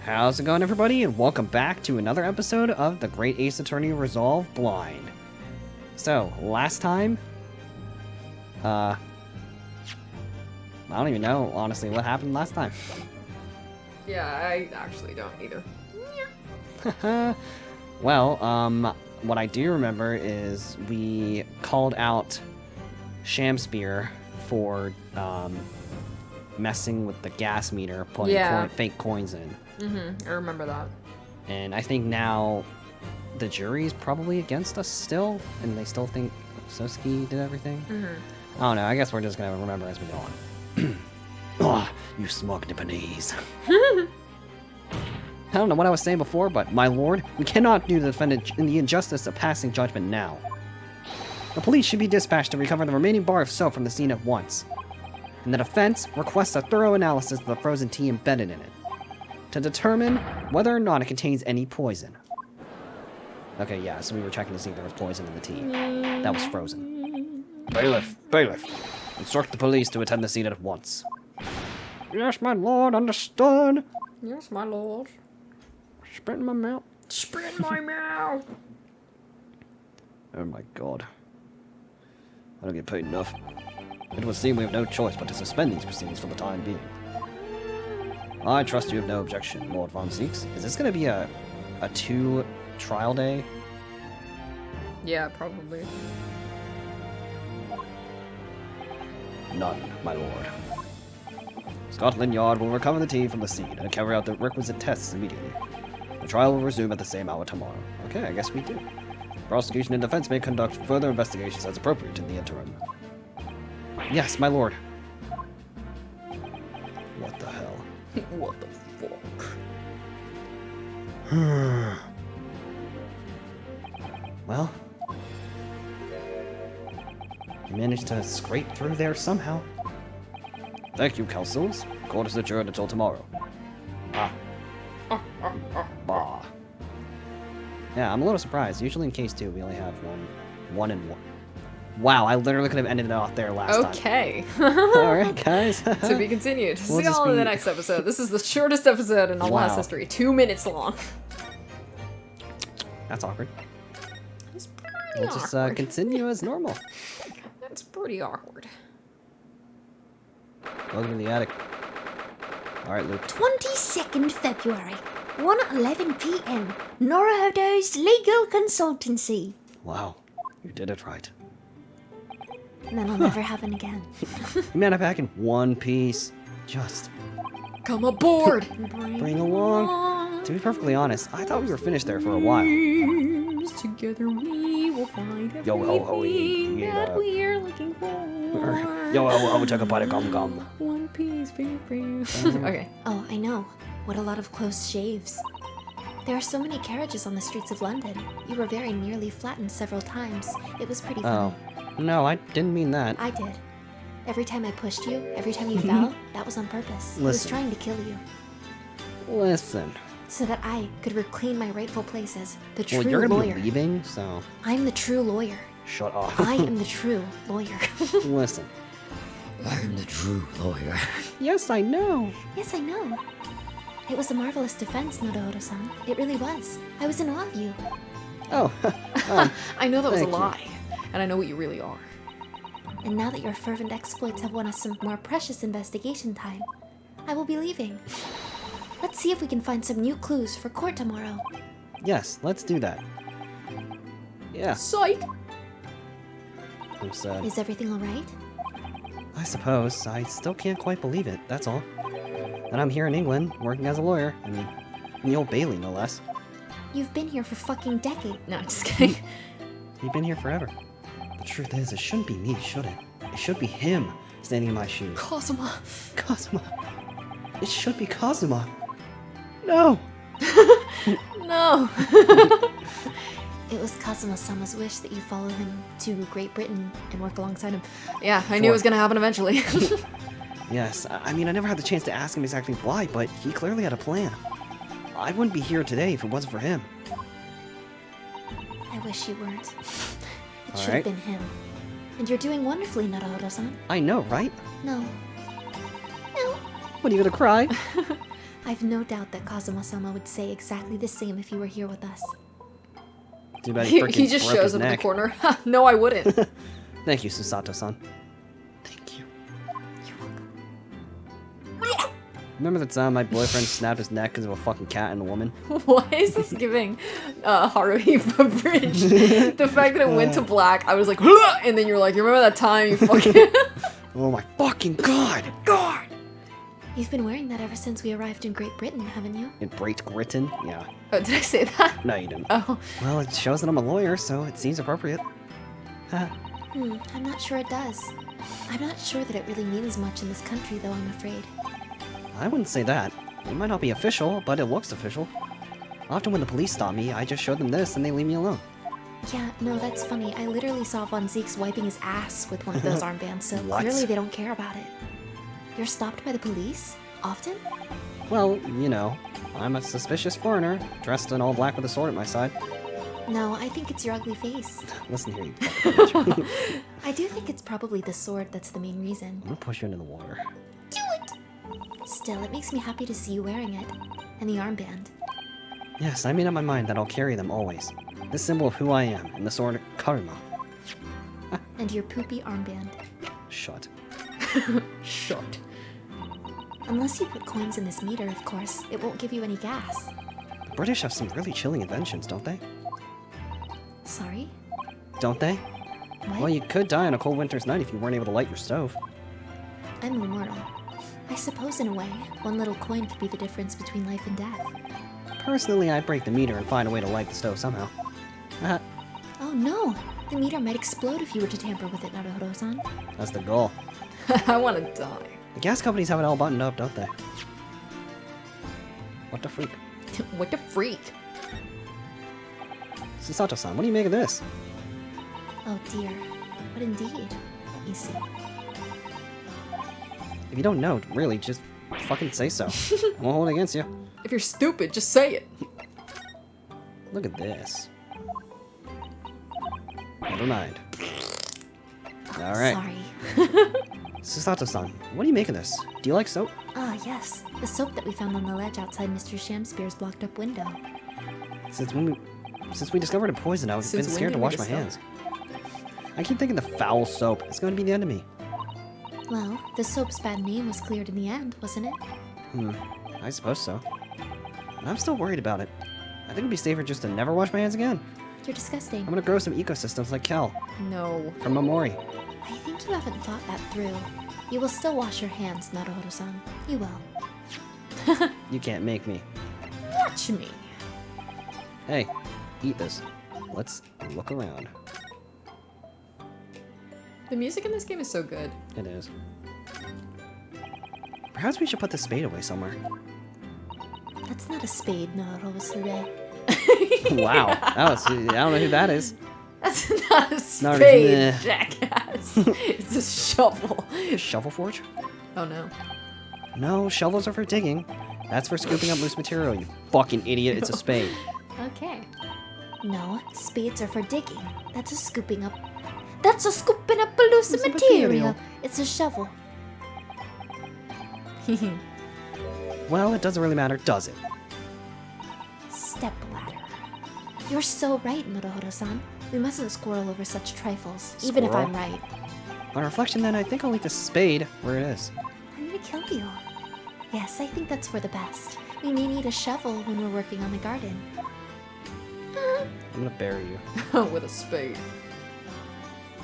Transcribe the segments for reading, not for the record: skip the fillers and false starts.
How's it going, everybody, and welcome back to another episode of the Great Ace Attorney Resolve Blind. So, last time, I don't even know, honestly, what happened last time. Yeah, I actually don't either. Well, what I do remember is we called out Shamspear for, messing with the gas meter, putting fake coins in. I remember that. And I think now the jury's probably against us still, and they still think Sosuke did everything. I don't know, I guess we're just gonna remember as we go on. Oh, you smug Nipponese. I don't know what I was saying before, but my lord, we cannot do the defendant in the injustice of passing judgment now. The police should be dispatched to recover the remaining bar of soap from the scene at once. And the defense requests a thorough analysis of the frozen tea embedded in it, to determine whether or not it contains any poison. Okay, yeah, so we were checking to see if there was poison in the tea. That was frozen. Bailiff, instruct the police to attend the scene at once. Yes, my lord, understood. Yes, my lord. Spit in my mouth. Spit in my mouth. Oh my god. I don't get paid enough. It would seem we have no choice but to suspend these proceedings for the time being. I trust you have no objection, Lord Von Seeks. Is this going to be a 2 trial day? Yeah, probably. None, my lord. Scotland Yard will recover the tea from the scene and carry out the requisite tests immediately. The trial will resume at the same hour tomorrow. Okay, I guess we do. Prosecution and defense may conduct further investigations as appropriate in the interim. Yes, my lord. What the hell? What the fuck? Well, we managed to scrape through there somehow. Thank you, counsels. Court is adjourned until tomorrow. Bah. Yeah, I'm a little surprised. Usually in case 2, we only have one and one. Wow, I literally could have ended it off there last time. Okay. Alright, guys. To be continued. We'll See y'all in be... the next episode. This is the shortest episode in all past history. 2 minutes long. That's awkward. That's pretty We'll just awkward. continue as normal. That's pretty awkward. Welcome to the attic. Alright, Luke. 22nd February, 1:11 p.m. Naruhodo's Legal Consultancy. Wow, you did it right. And that'll never happen again. You man, I'm back in one piece. Just Come aboard! bring along. To be perfectly honest, I thought we were finished there for a while. Together we will find everything Yo, ho, ho, yeah. that we're looking for. Yo, ho, take a bite of gum. One piece, baby. Okay. Oh, I know. What a lot of close shaves. There are so many carriages on the streets of London. You were very nearly flattened several times. It was pretty funny. Oh, no, I didn't mean that. I did. Every time I pushed you, every time you fell, that was on purpose. I was Listen. trying to kill you. Listen. So that I could reclaim my rightful place as the true Well, you're gonna lawyer. be leaving, so I'm the true lawyer. shut up. I am the true lawyer. Listen. I'm the true lawyer. Yes, I know. Yes, I know. It was a marvelous defense, Naruhodo-san. It really was. I was in awe of you. Oh, I know that was a Thank you. lie. And I know what you really are. And now that your fervent exploits have won us some more precious investigation time, I will be leaving. Let's see if we can find some new clues for court tomorrow. yes, let's do that. Yeah, Psych! I'm sad. Is everything alright? I suppose. I still can't quite believe it, that's all. And I'm here in England, working as a lawyer. I mean, in the Old Bailey, no less. You've been here for fucking decades. No, just kidding. You've been here forever. The truth is, it shouldn't be me, should it? It should be him standing in my shoes. Cosima. Kazuma. It should be Kazuma. No! No. It was Kazuma-sama's wish that you follow him to Great Britain. And work alongside him. Yeah, I knew it was gonna happen eventually. Yes, I mean, I never had the chance to ask him exactly why, but he clearly had a plan. I wouldn't be here today if it wasn't for him. I wish you weren't. It should have Alright. been him. And you're doing wonderfully, Naruhodo-san. I know, right? No. What, are you gonna cry? I've no doubt that Kazuma-sama would say exactly the same if he were here with us. Too bad He freaking just broke shows his up in the neck. corner. Ha, no, I wouldn't. Thank you, Susato-san. Thank you. You're welcome. Remember that time my boyfriend snapped his neck because of a fucking cat and a woman? Why is this giving Haruhi a bridge? The fact that it went to black, I was like, and then you're like, you remember that time you fucking... Oh my fucking god! God! You've been wearing that ever since we arrived in Great Britain, haven't you? In Great Britain? Yeah. Oh, did I say that? No, you didn't. Oh. Well, it shows that I'm a lawyer, so it seems appropriate. I'm not sure it does. I'm not sure that it really means much in this country, though, I'm afraid. I wouldn't say that. It might not be official, but it looks official. Often when the police stop me, I just show them this and they leave me alone. Yeah, no, that's funny. I literally saw Von Zeke's wiping his ass with one of those armbands, so What? clearly they don't care about it. You're stopped by the police? Often? Well, you know, I'm a suspicious foreigner, dressed in all black with a sword at my side. No, I think it's your ugly face. Listen here, you fucking bitch. I do think it's probably the sword that's the main reason. I'm gonna push you into the water. Do it! Still, it makes me happy to see you wearing it. And the armband. Yes, I made up my mind that I'll carry them always. This symbol of who I am, and the sword Karuma. And your poopy armband. Shut. Shut. Unless you put coins in this meter, of course, it won't give you any gas. The British have some really chilling inventions, don't they? Sorry? Don't they? What? Well, you could die on a cold winter's night if you weren't able to light your stove. I'm immortal. I suppose in a way, one little coin could be the difference between life and death. Personally, I'd break the meter and find a way to light the stove somehow. Oh no! The meter might explode if you were to tamper with it, Naruhodo-san. That's the goal. I want to die. The gas companies have it all buttoned up, don't they? What the freak? What the freak? Susato-san, what do you make of this? Oh dear. What indeed? Let me see. If you don't know, really, just fucking say so. I won't hold it against you. If you're stupid, just say it. Look at this. Never mind. Alright. Sorry. Susato-san, what do you make of this? Do you like soap? Ah, yes. The soap that we found on the ledge outside Mr. Shamspeare's blocked up window. Since we discovered a poison, I've Since been when scared did to we wash my discover? hands. I keep thinking the foul soap is going to be the end of me. Well, the soap's bad name was cleared in the end, wasn't it? I suppose so. But I'm still worried about it. I think it'd be safer just to never wash my hands again. You're disgusting. I'm gonna grow some ecosystems like Kel No. from Momori. I think you haven't thought that through. You will still wash your hands, Naruhodo-san. You will. You can't make me. Watch me. Hey, eat this. Let's look around. The music in this game is so good. It is. Perhaps we should put the spade away somewhere. That's not a spade, Naruhodo-san. Wow, that was, I don't know who that is. That's not a Not- spade, nah. jackass. It's a shovel. Shovel forge? Oh no. No, shovels are for digging. That's for scooping up loose material, you fucking idiot. It's a spade. Okay. No, spades are for digging. That's a scooping up. That's a scooping up a loose Loose material. material. It's a shovel. Well, it doesn't really matter, does it? Step ladder. You're so right, Naruhodo-san. We mustn't squirrel over such trifles, even if Squirrel? I'm right. On reflection, then, I think I'll leave the spade where it is. I'm gonna kill you. Yes, I think that's for the best. We may need a shovel when we're working on the garden. I'm gonna bury you. With a spade.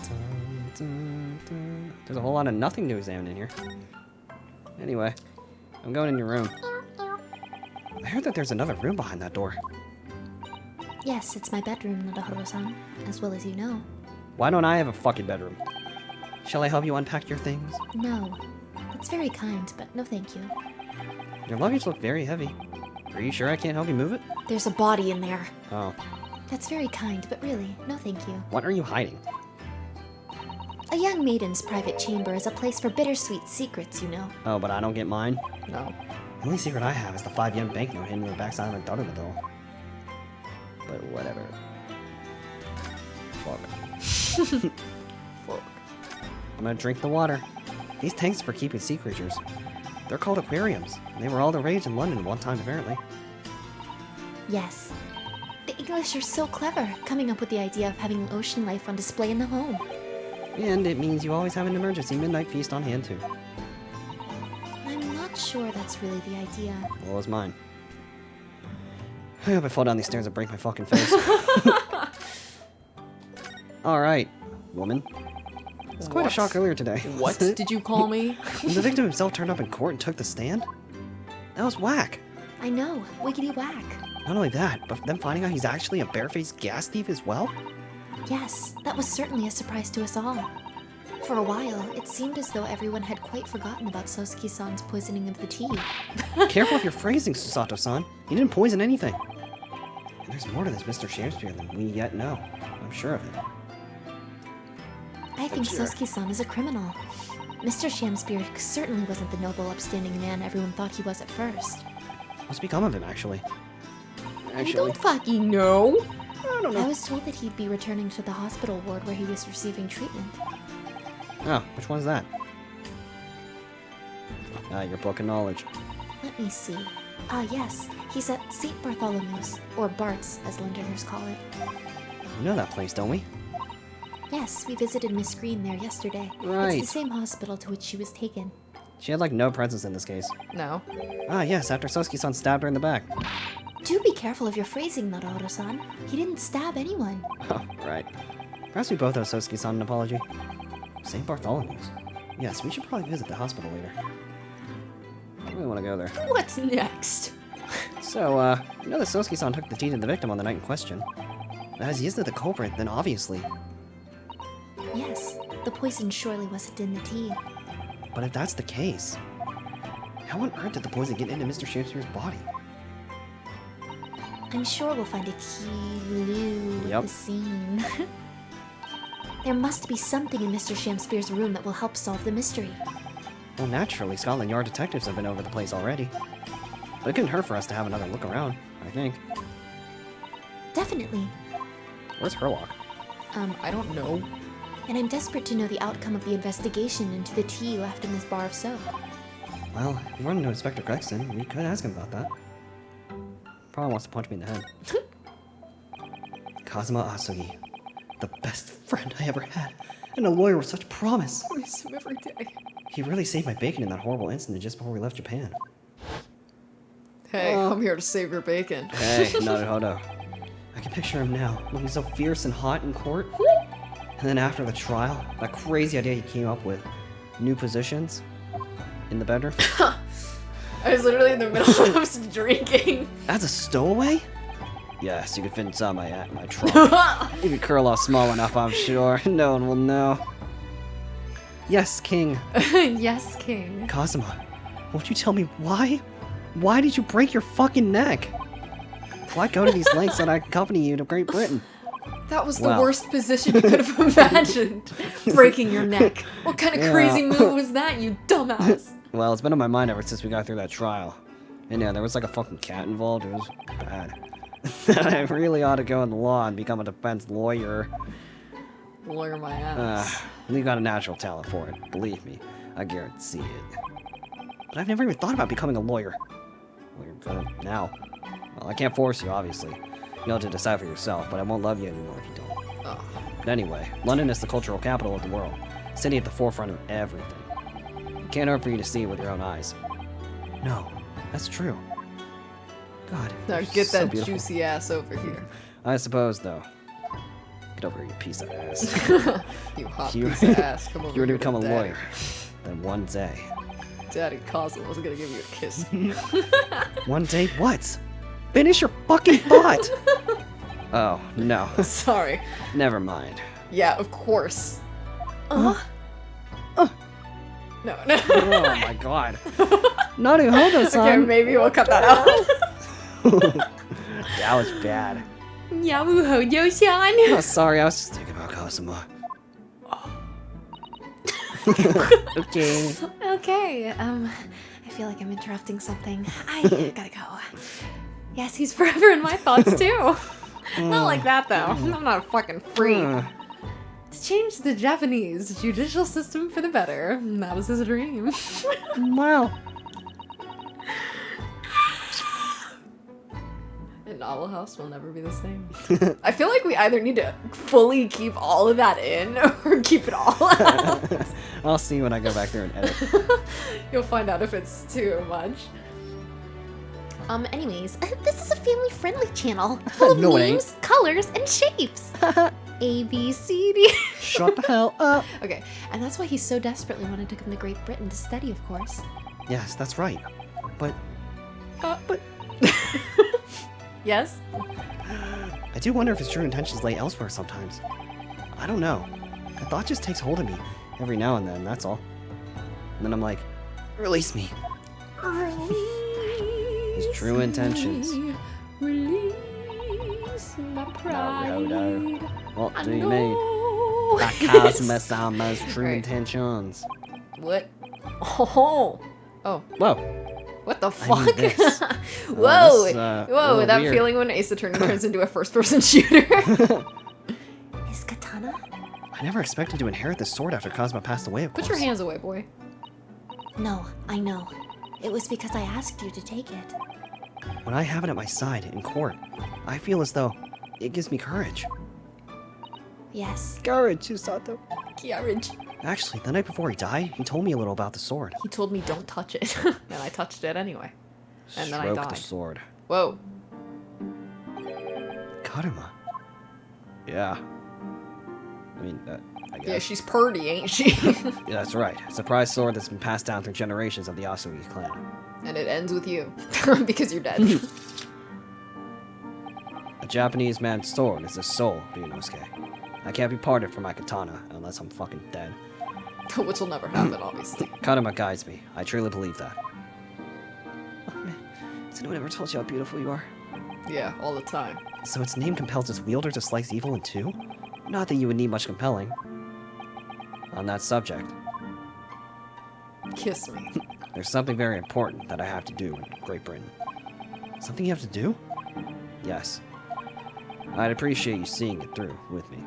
Dun, dun, dun. There's a whole lot of nothing to examine in here. Anyway, I'm going in your room. I heard that there's another room behind that door. Yes, it's my bedroom, Naruhodo-san, as well as you know. Why don't I have a fucking bedroom? Shall I help you unpack your things? No. That's very kind, but no thank you. Your luggage looked very heavy. Are you sure I can't help you move it? There's a body in there. Oh. That's very kind, but really, no thank you. What are you hiding? A young maiden's private chamber is a place for bittersweet secrets, you know. Oh, but I don't get mine? No. The only secret I have is the 5 yen banknote hidden in the backside of my daughter doll. But whatever. Fuck. Fuck. I'm gonna drink the water. These tanks are for keeping sea creatures. They're called aquariums. And they were all the rage in London one time, apparently. Yes. The English are so clever, coming up with the idea of having ocean life on display in the home. And it means you always have an emergency midnight feast on hand, too. I'm not sure that's really the idea. Well, it was mine. I hope I fall down these stairs and break my fucking face. Alright, woman. It's quite a What? shock earlier today. What did you call me? When the victim himself turned up in court and took the stand? That was whack. I know, wiggity whack. Not only that, but then finding out he's actually a barefaced gas thief as well? Yes, that was certainly a surprise to us all. For a while, it seemed as though everyone had quite forgotten about Sosuke-san's poisoning of the tea. Careful with your phrasing, Susato-san. He didn't poison anything. And there's more to this Mr. Shakespeare than we yet know. I'm sure of it. I think sure. Sosuke-san is a criminal. Mr. Shamspeare certainly wasn't the noble, upstanding man everyone thought he was at first. What's become of him, actually? I don't fucking know. I don't I know. was told that he'd be returning to the hospital ward where he was receiving treatment. Oh, which one's that? Your book of knowledge. Let me see. Ah, yes. He's at St. Bartholomew's, or Bart's, as Londoners call it. We know that place, don't we? Yes, we visited Miss Green there yesterday. Right. It's the same hospital to which she was taken. She had, like, no presence in this case. No. Ah, yes, after Sosuke-san stabbed her in the back. Do be careful of your phrasing, Naruhodo-san. He didn't stab anyone. Oh, right. Perhaps we both owe Sosuke-san an apology. St. Bartholomew's. Yes, we should probably visit the hospital later. I really want to go there. What's next? So, you know that Sosuke-san took the tea to the victim on the night in question. As he isn't the culprit, then obviously. Yes, the poison surely wasn't in the tea. But if that's the case, how on earth did the poison get into Mr. Shakespeare's body? I'm sure we'll find a clue Yep. at the scene. There must be something in Mr. Shamspeare's room that will help solve the mystery. Well, naturally, Scotland Yard detectives have been over the place already. But it couldn't hurt for us to have another look around, I think. Definitely. Where's Herlock? I don't know. And I'm desperate to know the outcome of the investigation into the tea left in this bar of soap. Well, if we run into Inspector Gregson, we could ask him about that. Probably wants to punch me in the head. Kazuma Asugi, the best friend I ever had, and a lawyer with such promise. I miss him every day. He really saved my bacon in that horrible incident just before we left Japan. Hey, I'm here to save your bacon. Hey, Naruhodo. I can picture him now, looking so fierce and hot in court. And then after the trial, that crazy idea he came up with, new positions in the bedroom. I was literally in the middle of drinking. As a stowaway? Yes, you could fit inside my trunk. You could curl off small enough, I'm sure. No one will know. Yes, King. Yes, King. Kazuma, won't you tell me why? Why did you break your fucking neck? Why go to these lengths that I accompany you to Great Britain? That was the Well. worst position you could have imagined. Breaking your neck. What kind of Yeah. crazy move was that, you dumbass? Well, it's been on my mind ever since we got through that trial. And yeah, there was like a fucking cat involved. It was bad. I really ought to go in the law and become a defense lawyer. Lawyer my ass. You got a natural talent for it. Believe me, I guarantee it. But I've never even thought about becoming a lawyer. Well, you're gonna now. Well, I can't force you, obviously. You'll have to decide for yourself, but I won't love you anymore if you don't. Oh. But anyway, London is the cultural capital of the world. City at the forefront of everything. It can't hurt for you to see it with your own eyes. No, that's true. God, Now you're get so that beautiful. juicy ass over here. I suppose, though. Get over here, you piece of ass. You hot You- piece of ass. Come over You were to here become a Daddy. lawyer. Then one day. Daddy Cosmo was gonna give you a kiss. One day what? Finish your fucking thought! Oh, no. Sorry. Never mind. Yeah, of course. Uh. No. Oh my god. Naruhodo-san! Okay, maybe we'll cut that out. That was bad. Naruhodo-san. Oh, sorry, I was just thinking about Kazuma. Okay. Okay, I feel like I'm interrupting something. I gotta go. Yes, he's forever in my thoughts too. Not like that though. I'm not a fucking freak. To change the Japanese judicial system for the better. That was his dream. Well, Novel House will never be the same. I feel like we either need to fully keep all of that in or keep it all out. I'll see when I go back there and edit. You'll find out if it's too much. Anyways, this is a family-friendly channel full of No, it ain't. names, colors, and shapes. A, B, C, D. Shut the hell up. Okay, And that's why he so desperately wanted to come to Great Britain to study, of course. Yes, that's right. But yes? I do wonder if his true intentions lay elsewhere sometimes. I don't know. The thought just takes hold of me every now and then, that's all. And then I'm like, release me. His true intentions. Release my pride. Naruhodo. What I do you mean? know That it. Kazuma-sama's true Right. intentions. What? Oh. Oh. Whoa. What the I fuck? need this. Whoa. This, Whoa, little that weird. feeling when Ace Attorney turns into a first-person shooter. His katana? I never expected to inherit this sword after Kazuma passed away, of Put course. your hands away, boy. No, I know. It was because I asked you to take it. When I have it at my side in court, I feel as though it gives me courage. Yes. Courage, Usato. Courage. Actually, the night before he died, he told me a little about the sword. He told me don't touch it. And I touched it anyway. And then I Stroke the died. sword. Whoa. Karuma. Yeah. I mean, I guess. Yeah, she's purty, ain't she? Yeah, that's right. A surprise sword that's been passed down through generations of the Asugi clan. And it ends with you. Because you're dead. A Japanese man's sword is his soul, Ryunosuke. I can't be parted from my katana unless I'm fucking dead. Which will never happen, obviously. Karuma guides me. I truly believe that. Oh man, has anyone ever told you how beautiful you are? Yeah, all the time. So its name compels its wielder to slice evil in two? Not that you would need much compelling. On that subject, Kiss me. there's something very important that I have to do in Great Britain. Something you have to do? Yes. I'd appreciate you seeing it through with me.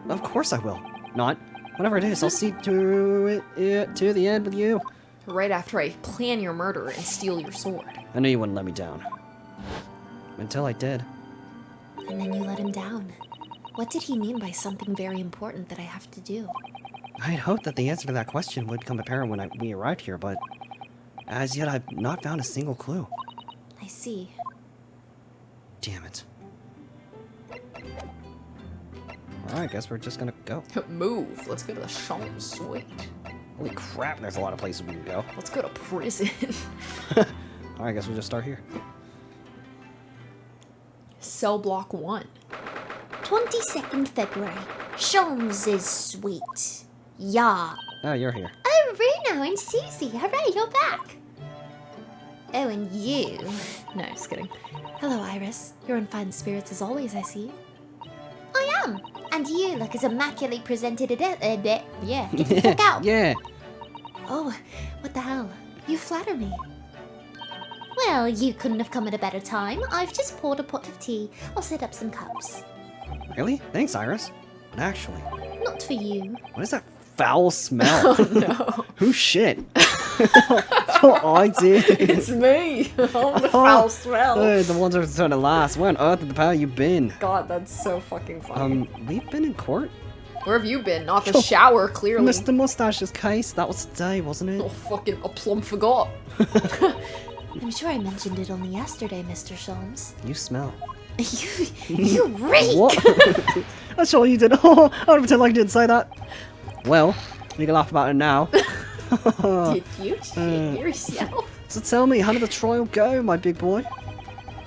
Of course I will. Not. Whatever it is, I'll see to it to the end with you. Right after I plan your murder and steal your sword. I knew you wouldn't let me down. Until I did. And then you let him down. What did he mean by something very important that I have to do? I had hoped that the answer to that question would become apparent when we arrived here, but as yet I've not found a single clue. I see. Damn it. Alright, guess we're just gonna go. Move. Let's go to the Champ Suite. Holy crap, there's a lot of places we can go. Let's go to prison. Alright, guess we'll just start here. Cell block 1. 22nd February. Sholmes' suite. Yeah. Oh, you're here. Oh, Bruno and Susie. Hooray, you're back. Oh, and you. No, just kidding. Hello, Iris. You're in fine spirits as always, I see. I am. And you look as immaculately presented yeah, get the fuck out. Yeah. Oh, what the hell? You flatter me. Well, you couldn't have come at a better time. I've just poured a pot of tea. I'll set up some cups. Really? Thanks, Iris. But actually, Not for you. what is that foul smell? Oh no. Who shit? That's what I did. It's me. Oh, the foul smell. The ones that are the last. Where on earth in the pal you been? God, that's so fucking funny. We've been in court? Where have you been? Not the shower, clearly. Mr. Mustache's case. That was today, wasn't it? Oh, fucking a plum forgot. I'm sure I mentioned it only yesterday, Mr. Sholmes. You smell. You reek! What? That's all you did. Oh, I don't pretend like I didn't say that. Well, we can laugh about it now. Did you shit yourself? So tell me, how did the trial go, my big boy?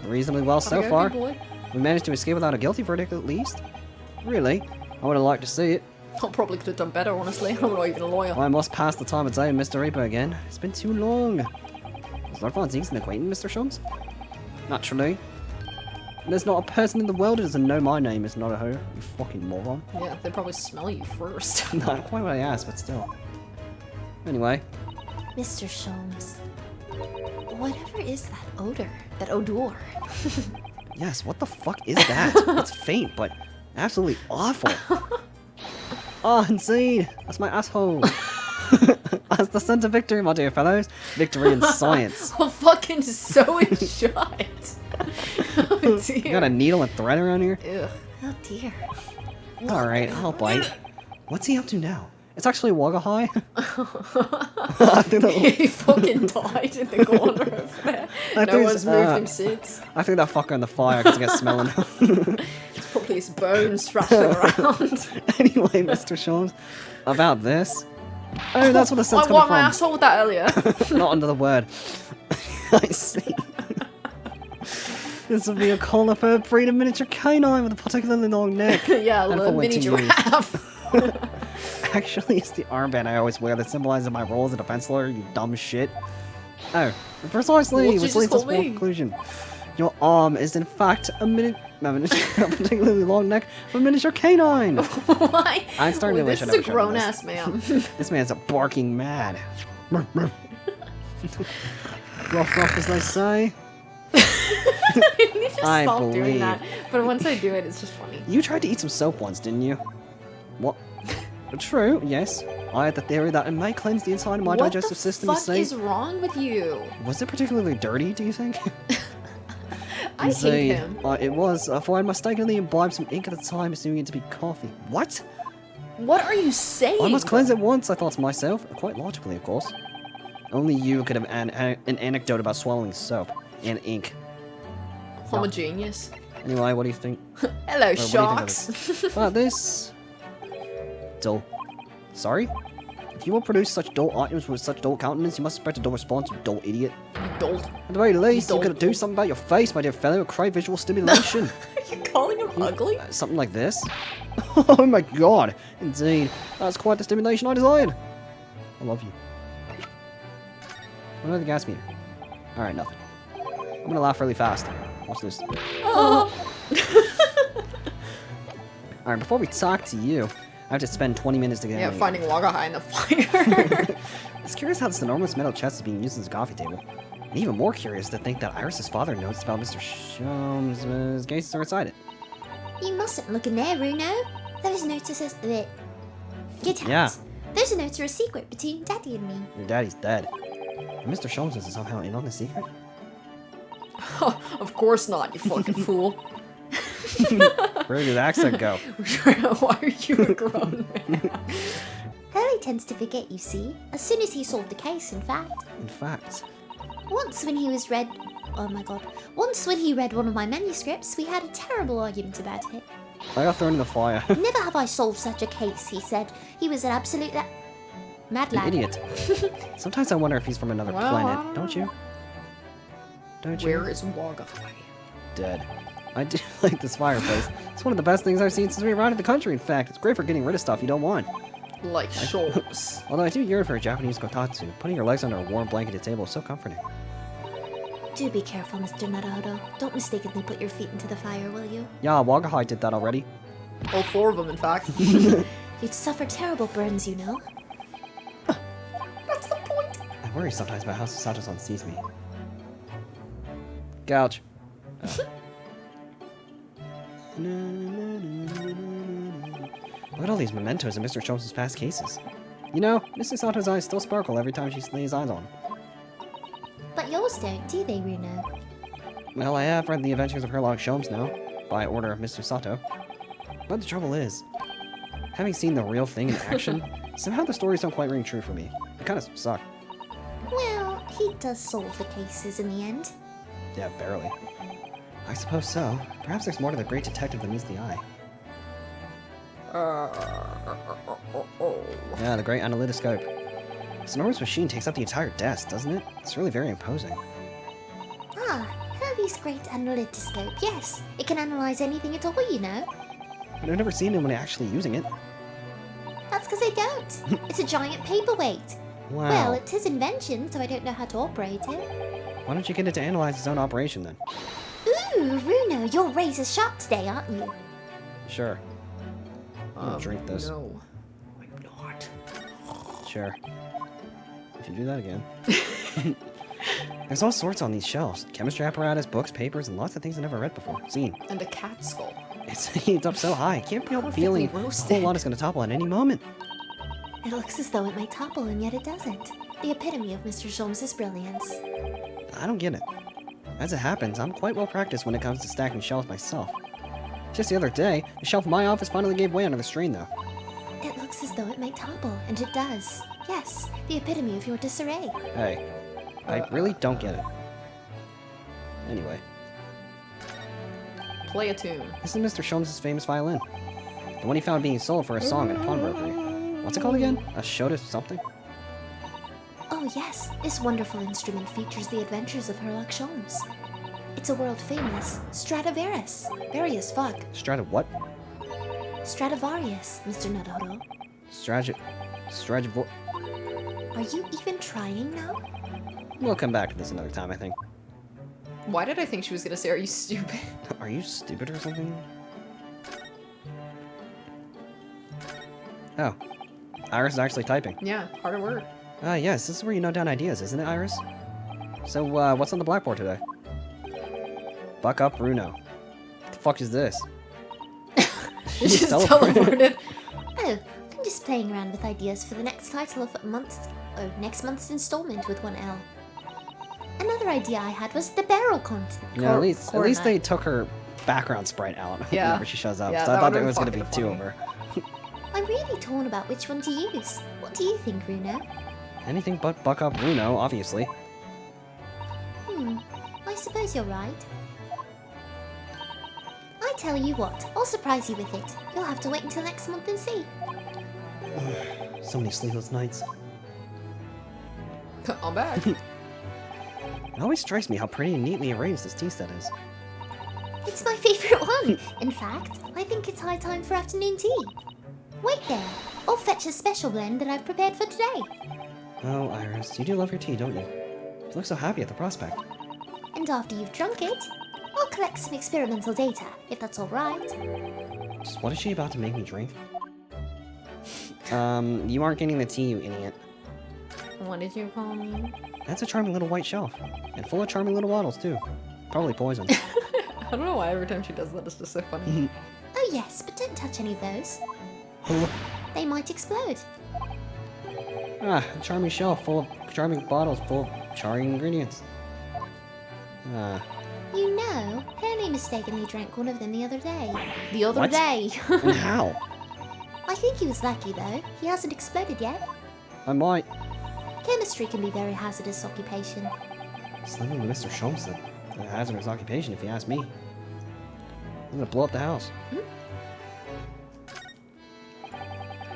Reasonably well so Okay, far. big boy. We managed to escape without a guilty verdict, at least. Really? I would have liked to see it. I probably could have done better, honestly. I'm not even a lawyer. I must pass the time of day with Mr. Reaper again. It's been too long. Is Lord Von Zieg's an acquaintance, Mr. Shums? Naturally. There's not a person in the world who doesn't know my name is not a her, you fucking moron. Yeah, they'd probably smell you first. Not quite what I asked, but still. Anyway, Mr. Sholmes. Whatever is that odor? That odor? yes, what the fuck is that? It's faint, but absolutely awful. Oh, insane! That's my asshole. That's the sense of victory, my dear fellows. Victory in science. I'll fucking sew it shut. Oh dear. You got a needle and thread around here? Ugh. Oh dear. Alright, I'll bite. What's he up to now? It's actually Wagahai. He fucking died in the corner of there. No one's moved him since. I threw that fucker in the fire because it gets smelling. It's probably his bones rattling around. Anyway, Mr. Sholmes, about this. Oh, that's what the scent's I coming want from. my asshole with that earlier. Not under the word. I see. This will be a collar for a breed of miniature canine with a particularly long neck. Yeah, a And little for mini winter use. giraffe. Actually, it's the armband I always wear that symbolizes my role as a defense lawyer, you dumb shit. Oh, precisely, What'd you which just leads us call to a me? conclusion. Your arm is in fact a particularly long neck of a miniature canine. Why? I'm starting to wish This I is never a showed him this. grown-ass man. This man's a barking mad. Ruff, ruff, as they say. I need to I stop believe. doing that. But once I do it, it's just funny. You tried to eat some soap once, didn't you? What? True, yes. I had the theory that it might cleanse the inside of my digestive system. What the fuck to is wrong with you? Was it particularly dirty, do you think? I hate him. It was, for I mistakenly imbibed some ink at the time, assuming it to be coffee. What? What are you saying? I must cleanse it once, I thought to myself. Quite logically, of course. Only you could have an anecdote about swallowing soap and ink. Homogeneous. Anyway, what do you think? Hello, what do you think of sharks. About this? Dull. Sorry? If you will produce such dull items with such dull countenance, you must expect a dull response, you dull idiot. You dolt. At the very least, you dull could do fool. something about your face, my dear fellow, crave visual stimulation. Are you calling him ugly? Something like this? Oh my god! Indeed, that's quite the stimulation I desired. I love you. What about the gas meter? Alright, nothing. I'm gonna laugh really fast. Watch this. Oh. Alright, before we talk to you, I have to spend 20 minutes to get Yeah, in. finding Wagahai in the fire. It's curious how this enormous metal chest is being used as a coffee table. And even more curious to think that Iris's father noticed about Mr. Sholmes' cases are inside it. You mustn't look in there, Runo. Those notes are Get out. Yeah. Those notes are a secret between Daddy and me. Your daddy's dead. And Mr. Sholmes is somehow in on the secret? Of course not, you fucking fool. Where did the accent go? Why are you a grown man? Hurley tends to forget, you see, as soon as he solved the case, in fact. In fact, Once when he read one of my manuscripts, we had a terrible argument about it. I got thrown in the fire. Never have I solved such a case, he said. He was an absolute mad An lad. idiot. Sometimes I wonder if he's from another Well, planet, don't you? Don't you? Where is Wagahai? Dead. I do like this fireplace. It's one of the best things I've seen since we arrived in the country, in fact. It's great for getting rid of stuff you don't want. Like shorts. Although I do yearn for a Japanese kotatsu. Putting your legs under a warm blanketed table is so comforting. Do be careful, Mr. Naruhodo. Don't mistakenly put your feet into the fire, will you? Yeah, Wagahai did that already. All four of them, in fact. You'd suffer terrible burns, you know. That's the point. I worry sometimes about how Sato-san sees me. Gouch. Look at all these mementos in Mr. Sholmes' past cases. You know, Mrs. Sato's eyes still sparkle every time she lays eyes on them. But yours don't, do they, Runo? Well, I have read The Adventures of Sherlock Sholmes now, by order of Mr. Sato. But the trouble is, having seen the real thing in action, somehow the stories don't quite ring true for me. They kind of suck. Well, he does solve the cases in the end. Yeah, barely. I suppose so. Perhaps there's more to the great detective than meets the eye. Yeah, the great analytoscope. This enormous machine takes up the entire desk, doesn't it? It's really very imposing. Ah, Hurley's great analytoscope, yes. It can analyze anything at all, you know. But I've never seen anyone actually using it. That's because I don't. It's a giant paperweight. Wow. Well, it's his invention, so I don't know how to operate it. Why don't you get it to analyze its own operation then? Ooh, Runo, you're razor sharp today, aren't you? Sure. I'm gonna drink this. No, I'm not. Sure. If you do that again. There's all sorts on these shelves. Chemistry apparatus, books, papers, and lots of things I've never read before. Seen. And a cat skull. It's heaped up so high, I can't help Perfectly feeling a whole roasted. lot is gonna topple at any moment. It looks as though it might topple, and yet it doesn't. The epitome of Mr. Sholmes' brilliance. I don't get it. As it happens, I'm quite well practiced when it comes to stacking shelves myself. Just the other day, the shelf in my office finally gave way under the strain, though. It looks as though it might topple, and it does. Yes, the epitome of your disarray. Hey, I really don't get it. Anyway, Play a tune. this is Mr. Sholmes' famous violin. The one he found being sold for a song at a pawnbrokery. What's it called again? A Shoda something? Oh yes, this wonderful instrument features the adventures of Herlock Sholmes. It's a world-famous Stradivarius. Very as fuck. Strata what? Stradivarius, Mr. Naruhodo. Stragivor... Are you even trying now? We'll come back to this another time, I think. Why did I think she was gonna say, are you stupid? Are you stupid or something? Oh. Iris is actually typing. Yeah, harder word. Yes, this is where you note down ideas, isn't it, Iris? So, what's on the blackboard today? Buck up, Runo. What the fuck is this? She just teleported. Oh, I'm just playing around with ideas for the next title of next month's installment with one L. Another idea I had was the barrel content. Yeah, at least they took her background sprite out Yeah. whenever she shows up. Yeah, So I that thought there would've was gonna been be fucking two funny. of her. I'm really torn about which one to use. What do you think, Runo? Anything but buck up Runo, obviously. I suppose you're right. I tell you what, I'll surprise you with it. You'll have to wait until next month and see. So many sleepless nights. I'm back. It always strikes me how pretty and neatly arranged this tea set is. It's my favorite one. In fact, I think it's high time for afternoon tea. Wait there. I'll fetch a special blend that I've prepared for today. Oh, Iris, you do love your tea, don't you? You look so happy at the prospect. And after you've drunk it, I'll collect some experimental data, if that's alright. Just what is she about to make me drink? You aren't getting the tea, you idiot. What did you call me? That's a charming little white shelf. And full of charming little bottles, too. Probably poison. I don't know why every time she does that, it's just so funny. Oh yes, but don't touch any of those. They might explode. A charming shelf full of charming bottles full of charming ingredients. You know, Henry mistakenly drank one of them the other day. The other What? day. And how? I think he was lucky though. He hasn't exploded yet. I might. Chemistry can be a very hazardous occupation. Slamming with Mr. Sholmes, a hazardous occupation, if you ask me. I'm gonna blow up the house.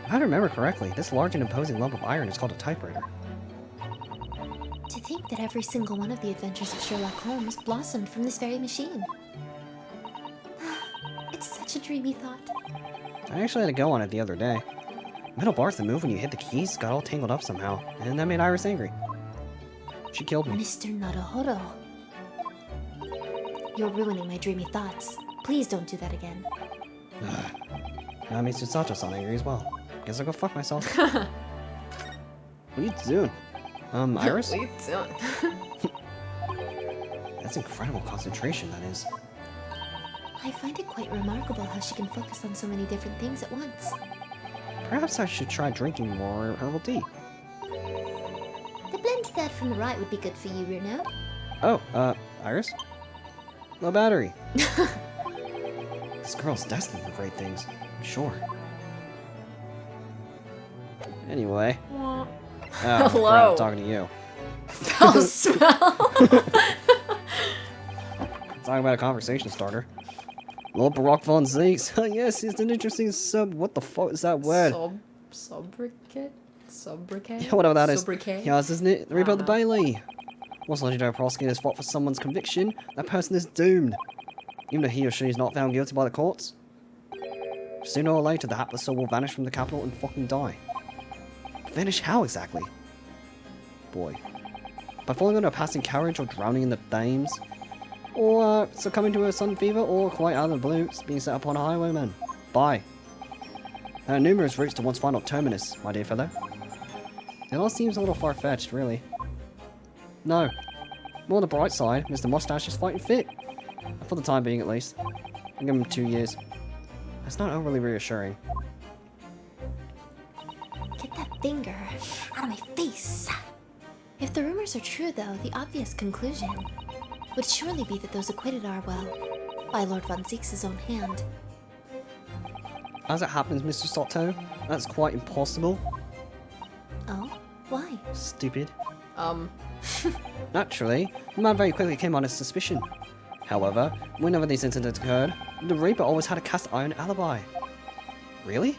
If I remember correctly, this large and imposing lump of iron is called a typewriter. To think that every single one of the adventures of Sherlock Holmes blossomed from this very machine. It's such a dreamy thought. I actually had to go on it the other day. Metal bars that move when you hit the keys got all tangled up somehow, and that made Iris angry. She killed me. Mr. Naruhodo. You're ruining my dreamy thoughts. Please don't do that again. Now makes Susato-san angry as well. Guess I'll go fuck myself. What are you doing? Iris? What are you doing? That's incredible concentration, that is. I find it quite remarkable how she can focus on so many different things at once. Perhaps I should try drinking more herbal tea. The blend third from the right would be good for you, Runo. Oh, Iris? Low battery. This girl's destined for great things, I'm sure. Anyway. Wah. Oh, Hello. I'm talking to you. Foul smell. Talking about a conversation starter. Lord Baroque von Zeeks. Yes, it's an interesting what the fuck is that word? Sobriquet? Sobriquet? Yeah, whatever that is. Sobriquet? Yes, isn't it? The Reaper of the Uh-huh. Bailey. Once legendary prosecutors fought for someone's conviction, that person is doomed. Even if he or she is not found guilty by the courts. Sooner or later, the hapless soul will vanish from the capital and fucking die. Vanish how exactly? Boy. By falling under a passing carriage or drowning in the Thames? Or succumbing to a sudden fever, or quite out of the blue, being set upon a highwayman. Bye. There are numerous routes to one's final terminus, my dear fellow. It all seems a little far-fetched, really. No. More on the bright side, Mr. Mustache is fighting fit. For the time being, at least. I'll give him 2 years. That's not overly reassuring. Get that finger. Out of my face. If the rumors are true, though, the obvious conclusion would surely be that those acquitted are, well, by Lord Von Zeke's own hand. As it happens, Mr. Soto, that's quite impossible. Oh? Why? Stupid. Naturally, the man very quickly came under suspicion. However, whenever these incidents occurred, the Reaper always had a cast iron alibi. Really?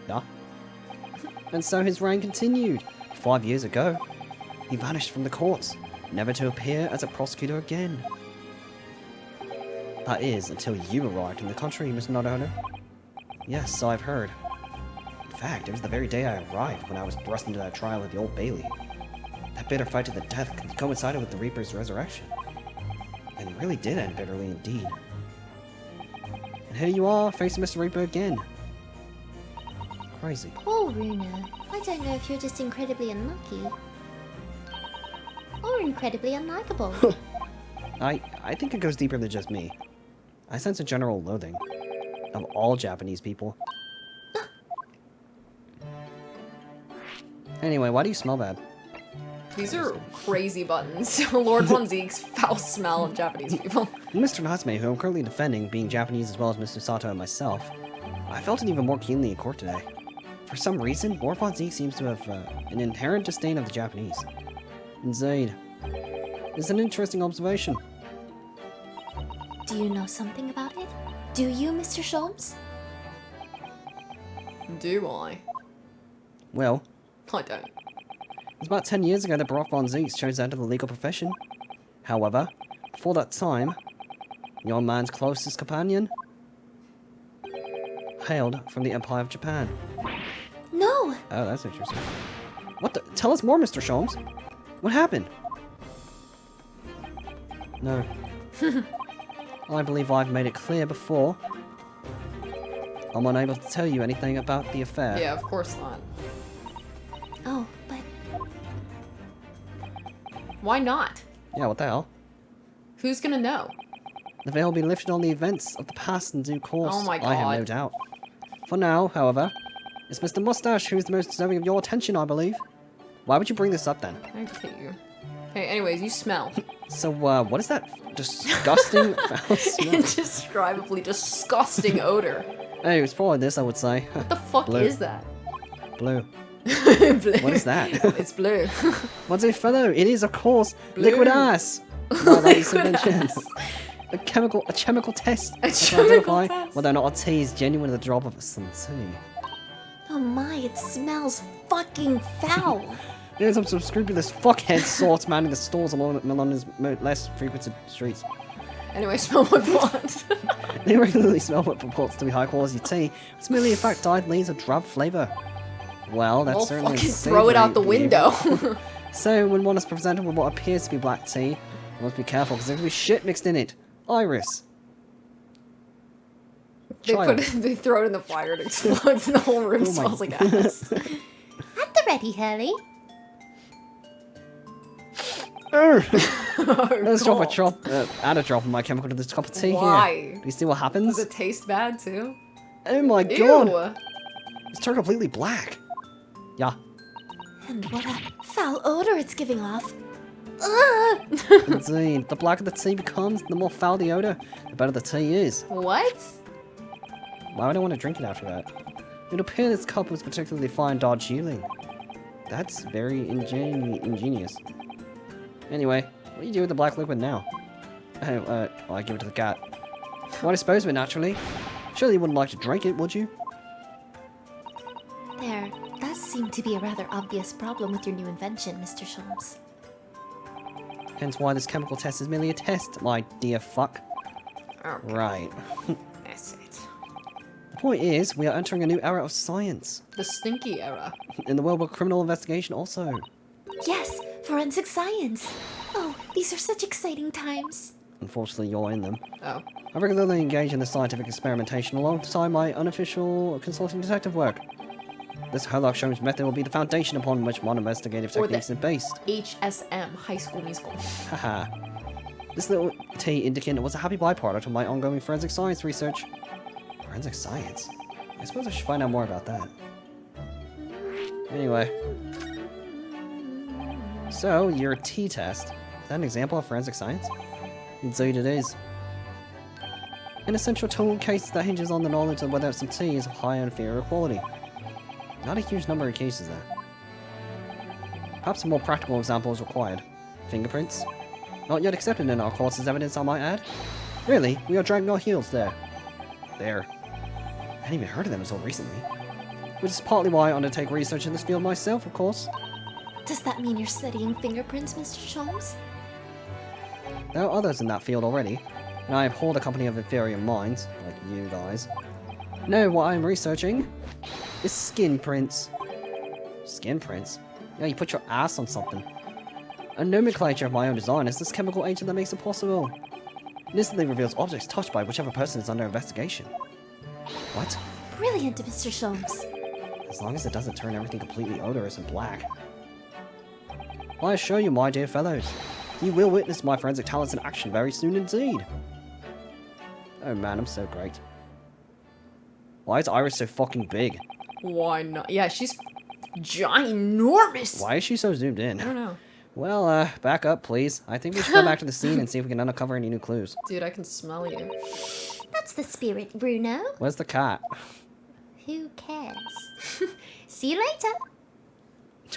Yeah. And so his reign continued. 5 years ago, he vanished from the courts, never to appear as a prosecutor again. That is, until you arrived in the country, Mr. Naruhodo. Yes, so I've heard. In fact, it was the very day I arrived when I was thrust into that trial at the Old Bailey. That bitter fight to the death coincided with the Reaper's resurrection. And it really did end bitterly indeed. And here you are, facing Mr. Reaper again. Crazy. Poor Runa. I don't know if you're just incredibly unlucky. Or incredibly unlikable. I think it goes deeper than just me. I sense a general loathing of all Japanese people. Anyway, why do you smell bad? these are crazy buttons. Lord Von Zeke's foul smell of Japanese people. Mr. Natsume, who I'm currently defending, being Japanese as well as Mr. Sato and myself, I felt it even more keenly in court today. For some reason, Lord Von Zeke seems to have an inherent disdain of the Japanese. Indeed. It's an interesting observation. Do you know something about it? Do you, Mr. Sholmes? Do I? Well, I don't. it's about 10 years ago that Baroque Von Zeeks chose to enter the legal profession. However, before that time, your man's closest companion hailed from the Empire of Japan. No! Oh, that's interesting. What the? Tell us more, Mr. Sholmes. What happened? No. I believe I've made it clear before. I'm unable to tell you anything about the affair. Yeah, of course not. Oh, but Why not? Yeah, what the hell? Who's gonna know? The veil will be lifted on the events of the past in due course. Oh my I have no God. doubt. For now, however, it's Mr. Mustache who is the most deserving of your attention, I believe. Why would you bring this up then? I hate you. Hey, anyways, you smell. So, what is that disgusting foul smell? Indescribably disgusting odor. Hey, it's probably this, I would say. What the fuck Blue. is that? Blue. Blue. What is that? It's blue. What's it, fellow? It is, of course, Blue. liquid ass. My latest Liquid invention. ass. A chemical test A to chemical identify test. whether or not a tea is genuine with a drop of some tea. oh my, it smells fucking foul. There's some scrupulous fuckhead sorts manning the stores along London's less frequented streets. Anyway, smell my blood. They regularly smell what purports to be high quality tea. It's merely in fact dyed leaves of drab flavour. Well, that's Well, certainly fucking throw it out the savoury window. behaviour. So, when one is presented with what appears to be black tea, one must be careful because there could be shit mixed in it. Iris. Child. They throw it in the fire, it explodes, and the whole room Oh my- smells like ass. At the ready, Hurley. Let's add a drop of my chemical to this cup of tea Why? here. Do you see what happens? Does it taste bad too? Oh my god! Ew! It's turned completely black. Yeah. And what a foul odor it's giving off. Ugh! Indeed. The blacker the tea becomes, the more foul the odor, the better the tea is. What? Why would I want to drink it after that? It would appear this cup was particularly fine dodge healing. That's very ingenious. Anyway, what do you do with the black liquid now? Oh, I give it to the cat. Why dispose of it naturally? Surely you wouldn't like to drink it, would you? There does seem to be a rather obvious problem with your new invention, Mr. Sholmes. Hence why this chemical test is merely a test, my dear fuck. Okay, Right. that's it. The point is, we are entering a new era of science. The stinky era. In the world of criminal investigation also. Yes, forensic science. Oh, these are such exciting times. Unfortunately, you're in them. Oh. I regularly engage in the scientific experimentation alongside my unofficial consulting detective work. This Herlock Sholmes method will be the foundation upon which modern investigative Or the- techniques are based. HSM, High School Musical. Haha. This little tea indicator was a happy byproduct of my ongoing forensic science research. Forensic science? I suppose I should find out more about that. Anyway. So, your T-test. Is that an example of forensic science? Indeed it is. An essential tool case that hinges on the knowledge of whether some tea is of high or inferior quality. Not a huge number of cases there. Perhaps a more practical example is required. Fingerprints? Not yet accepted in our courts as evidence, I might add. Really? We are dragging our heels there. There. I hadn't even heard of them until recently. Which is partly why I undertake research in this field myself, of course. Does that mean you're studying fingerprints, Mr. Sholmes? There are others in that field already, and I abhor the company of inferior minds, like you guys. No, what I'm researching is skin prints. Skin prints? Yeah, you put your ass on something. A nomenclature of my own design is this chemical agent that makes it possible. It instantly reveals objects touched by whichever person is under investigation. What? Brilliant, Mr. Sholmes. As long as it doesn't turn everything completely odorous and black. I assure you, my dear fellows, you will witness my forensic talents in action very soon indeed. Oh man, I'm so great. Why is Iris so fucking big? Why not? Yeah, she's ginormous. Why is she so zoomed in? I don't know. Well, back up, please. I think we should go back to the scene and see if we can uncover any new clues. Dude, I can smell you. That's the spirit, Bruno. Where's the cat? Who cares? See you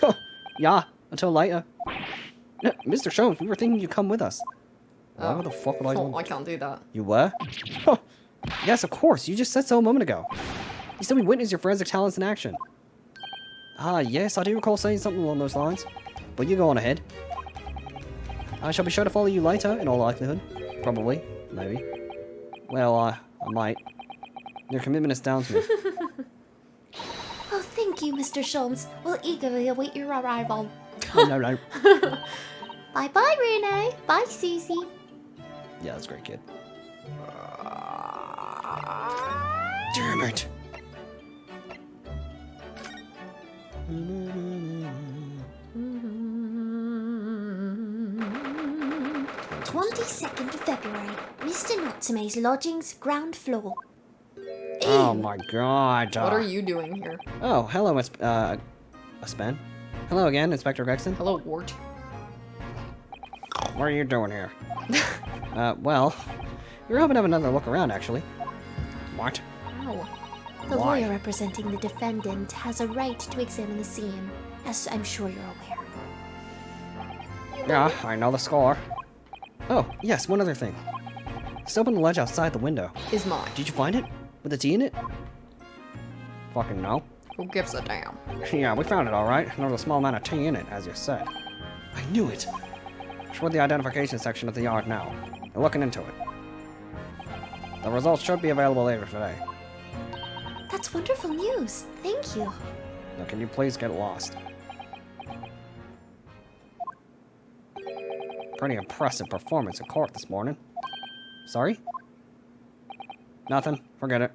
later. Yeah, until later. No, Mr. Sholmes, we were thinking you'd come with us. Why the fuck would I do? I can't do that. You were? Yes, of course. You just said so a moment ago. You said we witnessed your forensic talents in action. Ah, yes, I do recall saying something along those lines. But you go on ahead. I shall be sure to follow you later, in all likelihood. Probably. Maybe. Well, I might. Your commitment astounds me. Oh, thank you, Mr. Sholmes. We'll eagerly await your arrival. No. Bye-bye, Bruno. Bye, Susie. Yeah, that's a great kid. Damn it. 22nd of February. Mr. Natsume's lodgings, ground floor. Oh my god. What are you doing here? Oh, hello, Spen. Hello again, Inspector Gregson. Hello, Wart. What are you doing here? Well, we were hoping to have another look around, actually. What? Ow. The Why? lawyer representing the defendant has a right to examine the scene, as I'm sure you're aware. Yeah, I know the score. Oh, yes, one other thing. It's open the ledge outside the window. Is mine. Did you find it? With a T in it? Fucking no. Who gives a damn? Yeah, we found it alright. There was a small amount of tea in it, as you said. I knew it. It's with the identification section of the yard now. They're looking into it. The results should be available later today. That's wonderful news. Thank you. Now can you please get lost? Pretty impressive performance in court this morning. Sorry? Nothing. Forget it.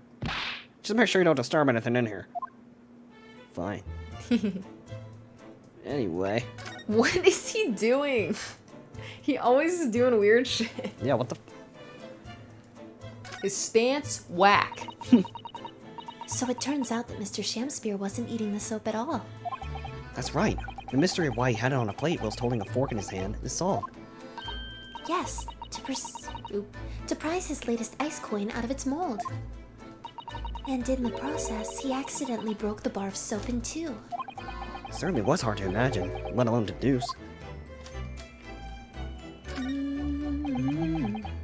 Just make sure you don't disturb anything in here. Fine. Anyway. What is he doing? He always is doing weird shit. Yeah, what the... His stance, whack. So it turns out that Mr. Shamspear wasn't eating the soap at all. That's right. The mystery of why he had it on a plate whilst holding a fork in his hand is solved. Yes, to prize his latest ice coin out of its mold. And in the process, he accidentally broke the bar of soap in two. It certainly was hard to imagine, let alone deduce.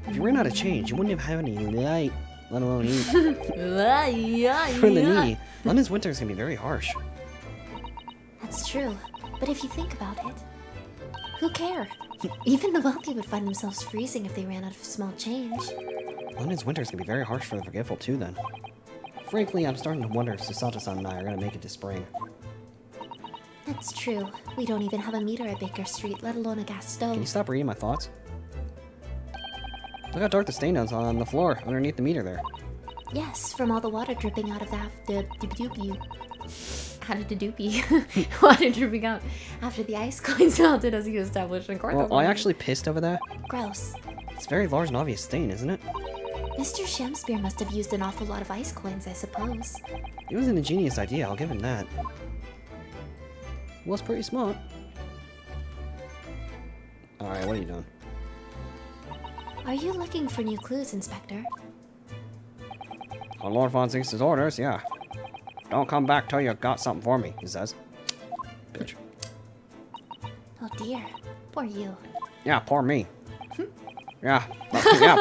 If you ran out of change, you wouldn't have any light, let alone eat. For the needy, London's winters can be very harsh. That's true, but if you think about it, who care? Even the wealthy would find themselves freezing if they ran out of small change. London's winters can be very harsh for the forgetful too, then. Frankly, I'm starting to wonder if Susato-san and I are going to make it to spring. That's true. We don't even have a meter at Baker Street, let alone a gas stove. Can you stop reading my thoughts? Look how dark the stain is on the floor underneath the meter there. Yes, from all the water dripping out of the doopy. Out of the doopy. Water dripping out after the ice coins melted as he established in court. Well, I actually pissed over there. Gross. It's a very large and obvious stain, isn't it? Mr. Shamspear must have used an awful lot of ice coins, I suppose. It was an ingenious idea, I'll give him that. Was pretty smart. Alright, what are you doing? Are you looking for new clues, Inspector? On Lord Von Zeus's orders, yeah. Don't come back till you got something for me, he says. Bitch. Oh dear. Poor you. Yeah, poor me. Yeah,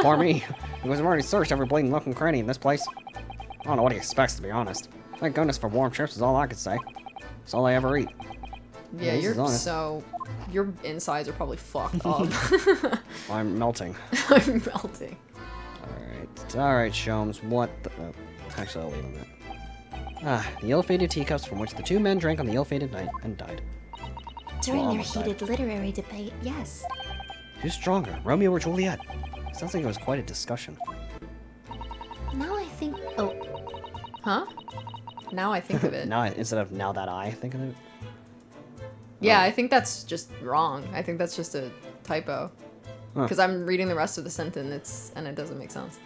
poor me. Because I've already searched every bleeding nook and cranny in this place. I don't know what he expects, to be honest. Thank goodness for warm trips is all I could say. It's all I ever eat. Yeah, This is you're honest. so... Your insides are probably fucked up. I'm melting. I'm melting. Alright, Sholmes, what the... actually, I'll leave on that. The ill-fated teacups from which the two men drank on the ill-fated night and died. During Well, their almost died. heated literary debate, yes. Who's stronger, Romeo or Juliet? Sounds like it was quite a discussion. Now I think... Oh, Huh? Now I think of it. Now, instead of now that I think of it. Yeah, I think that's just wrong. I think that's just a typo. Huh. Because I'm reading the rest of the sentence, and it doesn't make sense.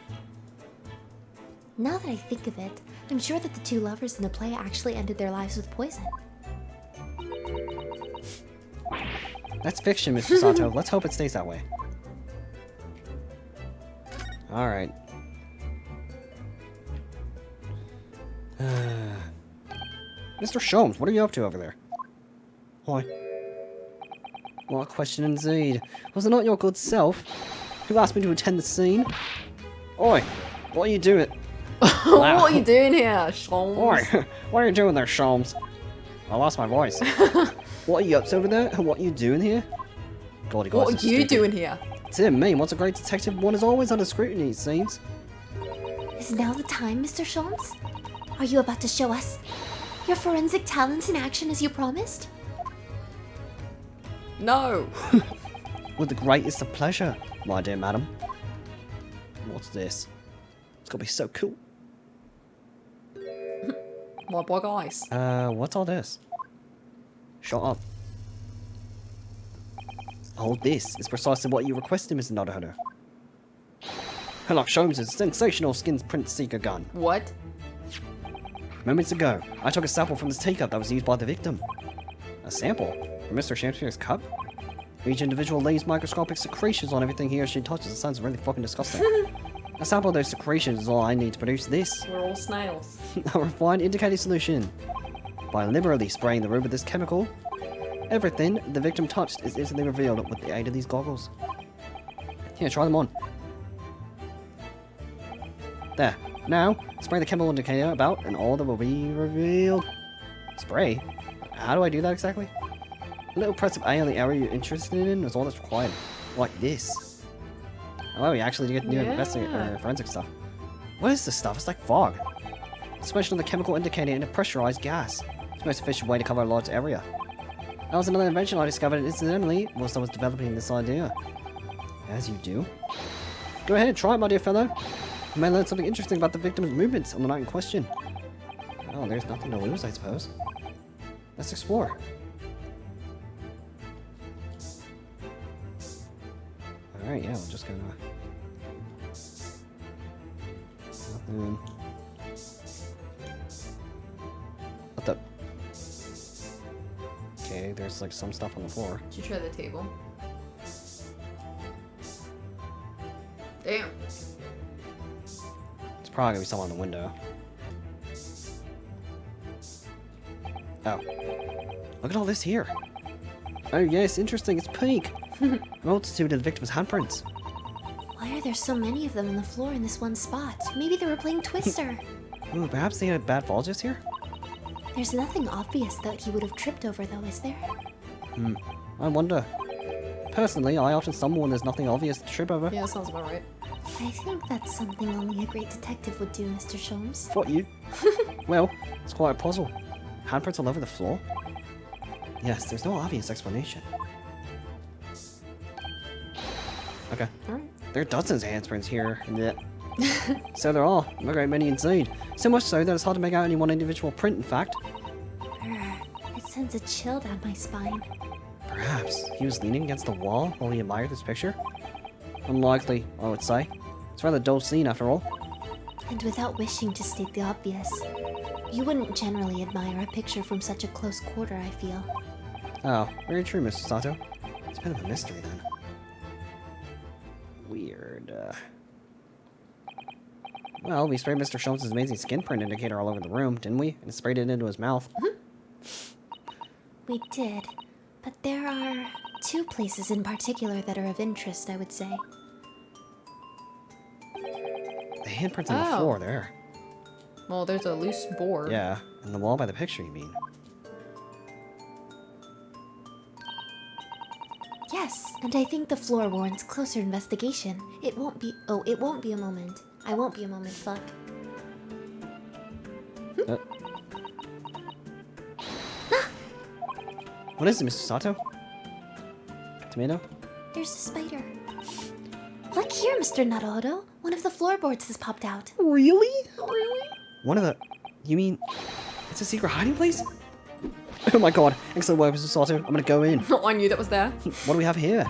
now that I think of it, I'm sure that the two lovers in the play actually ended their lives with poison. That's fiction, Mr. Sato. Let's hope it stays that way. Alright. Mr. Sholmes, what are you up to over there? Why? What a question indeed. Was it not your good self who asked me to attend the scene? Oi, what are you doing? What are you doing here, Sholmes? Oi, what are you doing there, Sholmes? I lost my voice. What are you up to over there? What are you doing here? God, you guys What are are you stupid. doing here? Tim, me, what's a great detective? One is always under scrutiny, it seems. Is now the time, Mr. Sholmes? Are you about to show us your forensic talents in action as you promised? No. With the greatest of pleasure, my dear madam. What's this? It's gonna be so cool. My black eyes. What's all this? Shut up. Oh, this is precisely what you requested, Mr. Naruhodo. Herlock Sholmes' sensational skin print seeker gun. What? Moments ago, I took a sample from this teacup that was used by the victim. A sample? From Mr. Shakespeare's cup? Each individual leaves microscopic secretions on everything he or she touches. It sounds really fucking disgusting. A sample of those secretions is all I need to produce this. We're all snails. A refined indicating solution. By liberally spraying the room with this chemical, everything the victim touched is instantly revealed with the aid of these goggles. Here, try them on. There. Now, spray the chemical indicator about and all that will be revealed. Spray? How do I do that exactly? A little press of A on the area you're interested in is all that's required. Like this. Oh, well, we actually get to do forensic stuff. What is this stuff? It's like fog. Suspension of the chemical indicator in a pressurized gas. It's the most efficient way to cover a large area. That was another invention I discovered incidentally whilst I was developing this idea. As you do. Go ahead, try it, my dear fellow. You may learn something interesting about the victim's movements on the night in question. Oh, there's nothing to lose, I suppose. Let's explore. Alright, yeah, we're just gonna... Nothing... What the... Okay, there's like some stuff on the floor. Did you try the table? Damn. It's probably gonna be something on the window. Oh. Look at all this here. Oh yes, interesting, it's pink. A multitude of the victim's handprints. Why are there so many of them on the floor in this one spot? Maybe they were playing Twister. Ooh, perhaps they had a bad fall just here? There's nothing obvious that he would have tripped over, though, is there? I wonder. Personally, I often stumble when there's nothing obvious to trip over. Yeah, sounds about right. I think that's something only a great detective would do, Mr. Sholmes. What, you? Well, it's quite a puzzle. Handprints all over the floor? Yes, there's no obvious explanation. Okay. Alright. There are dozens of handprints here. Yeah. So they're all. A great many indeed. So much so that it's hard to make out any one individual print, in fact. It sends a chill down my spine. Perhaps he was leaning against the wall while he admired this picture? Unlikely, I would say. It's a rather dull scene, after all. And without wishing to state the obvious, you wouldn't generally admire a picture from such a close quarter, I feel. Oh, very true, Mr. Sato. It's a bit of a mystery then. Weird. Well, we sprayed Mr. Sholmes' amazing skin print indicator all over the room, didn't we? And sprayed it into his mouth. We did, but there are 2 places in particular that are of interest, I would say. The handprints on the floor there. Well, there's a loose board. Yeah, and the wall by the picture, you mean? Yes, and I think the floor warrants closer investigation. It won't be. Oh, it won't be a moment. I won't be a moment, fuck. What is it, Mr. Sato? Tomato? There's a spider. Look here, Mr. Naruhodo. One of the floorboards has popped out. Really? Really? One of the... You mean... It's a secret hiding place? Oh my god. Excellent work, Mr. Sato. I'm gonna go in. Oh, I knew that was there. What do we have here?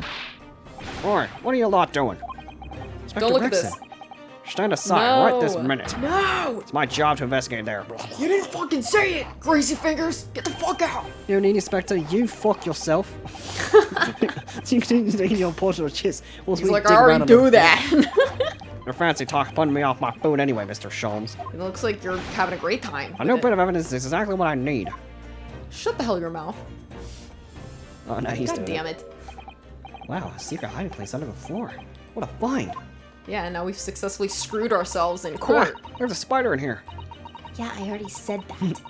Alright, what are you lot doing? Inspector Don't look at Gregson. this. Stand aside right this minute. No! It's my job to investigate there. You didn't fucking say it! Greasy fingers! Get the fuck out! You don't need Inspector, you fuck yourself. You can eat your portion of chips. He's like, I already do that! Your fancy talk putting me off my food anyway, Mr. Sholmes. It looks like you're having a great time. A new bit of evidence is exactly what I need. Shut the hell your mouth. Oh, no, he's God doing damn it. Wow, a secret hiding place under the floor. What a find. Yeah, and now we've successfully screwed ourselves in court. Ah, there's a spider in here. Yeah, I already said that.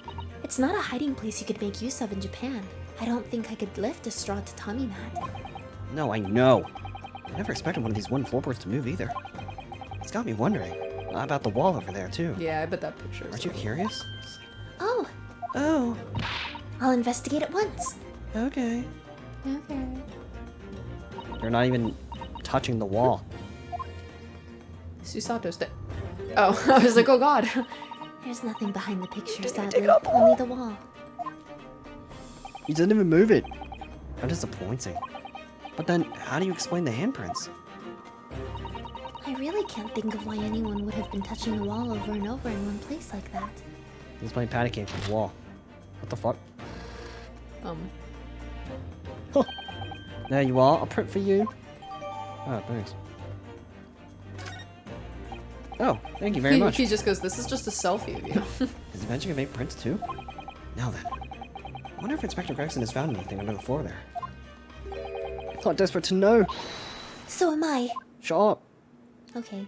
It's not a hiding place you could make use of in Japan. I don't think I could lift a straw tatami mat. No, I know. I never expected one of these wooden floorboards to move either. It's got me wondering about the wall over there, too. Yeah, I bet that picture is... Aren't you curious? Oh, Oh, I'll investigate at once. okay. Okay. You're not even touching the wall. Susato's dead. Oh, I was like, oh god. There's nothing behind the picture, sadly. Only the wall. You didn't even move it. How disappointing. But then, how do you explain the handprints? I really can't think of why anyone would have been touching the wall over and over in one place like that. He's playing patty cake with the wall. What the fuck? Huh. There you are, a print for you. Oh, thanks. Oh, thank you very much. He just goes, this is just a selfie of you. Is Adventure gonna make prints too? Now then, I wonder if Inspector Gregson has found anything under the floor there. I'm not desperate to know. So am I. Shut up. Okay.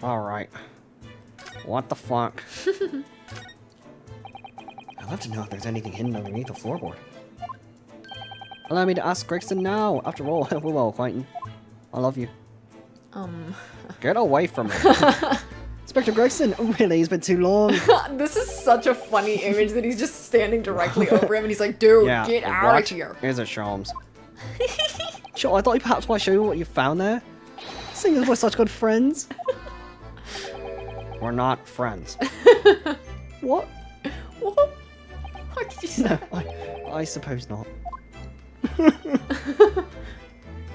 Alright. What the fuck? I'd love to know if there's anything hidden underneath the floorboard. Allow me to ask Gregson now. After all, we're well acquainted. I love you. Get away from me. Inspector Gregson, really? It's been too long. This is such a funny image that he's just standing directly over him and he's like, dude, Yeah, get out what of here. is it, Sholmes? Sure, I thought you perhaps might show you what you found there. Seeing as we're such good friends. We're not friends. What? What? What did you say? No, I suppose not.